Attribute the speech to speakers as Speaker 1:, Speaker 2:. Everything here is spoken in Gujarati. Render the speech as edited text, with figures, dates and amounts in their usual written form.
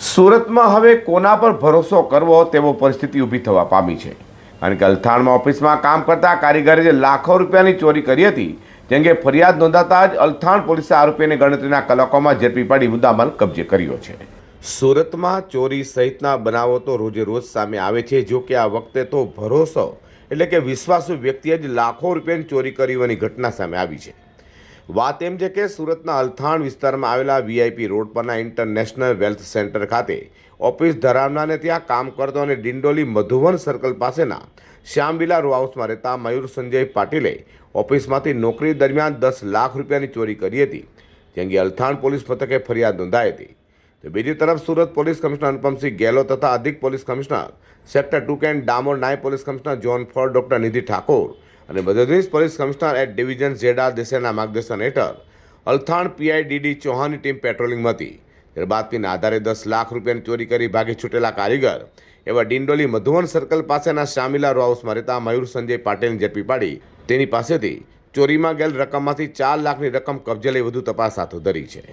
Speaker 1: સુરતમાં હવે કોના પર ભરોસો કરવો તેવો પરિસ્થિતિ ઊભી થવા પામી છે, કારણ કે અલથાણમાં ઓફિસમાં કામ કરતા કારીગરે જે લાખો રૂપિયાની ચોરી કરી હતી તે અંગે ફરિયાદ નોંધાતા જ અલથાણ પોલીસે આરોપીને ગણતરીના કલાકોમાં ઝડપી પાડી મુદ્દામાલ કબજે કર્યો છે। સુરતમાં ચોરી સહિતના બનાવો તો રોજે રોજ સામે આવે છે। જો કે આ વખતે તો ભરોસો એટલે કે વિશ્વાસુ વ્યક્તિએ જ લાખો રૂપિયાની ચોરી કરી હોવાની ઘટના સામે આવી છે। વાત એમ છે કે સુરતના અલથાણ વિસ્તારમાં આવેલા વીઆઈપી રોડ પરના ઇન્ટરનેશનલ વેલ્થ સેન્ટર ખાતે ઓફિસ ધરાવનારને ત્યાં કામ કરતો અને ડિંડોલી મધુવન સર્કલ પાસેના શ્યામવિલા રો હાઉસમાં રહેતા મયુર સંજય પાટીલે ઓફિસમાંથી નોકરી દરમિયાન 10 લાખ રૂપિયાની ચોરી કરી હતી, જે અંગે અલથાણ પોલીસ મથકે ફરિયાદ નોંધાઈ હતી। તો બીજી તરફ સુરત પોલીસ કમિશનર અનુપમસિંહ ગેહલોત તથા અધિક પોલીસ કમિશનર સેક્ટર 2 કેન્ટ ડામોર, નાયબ police commissioner zone 4 doctor Nidhi Thakor અને મદદનીશ પોલીસ કમિશનર એટ ડિવિઝન ઝેડ.આર. દેસાઈના માર્ગદર્શન હેઠળ અલથાણ પીઆઈ ચૌહાણની ટીમ પેટ્રોલિંગમાં હતી। ત્યારે બાતમીના આધારે 10 લાખ રૂપિયાની ચોરી કરી ભાગી છૂટેલા કારીગર એવા ડિંડોલી મધુવન સર્કલ પાસેના શ્યામવિલા રો હાઉસમાં રહેતા મયુર સંજય પાટીલને ઝડપી પાડી તેની પાસેથી ચોરીમાં ગયેલ રકમમાંથી 4 લાખની રકમ કબજે લઈ વધુ તપાસ હાથ ધરી છે।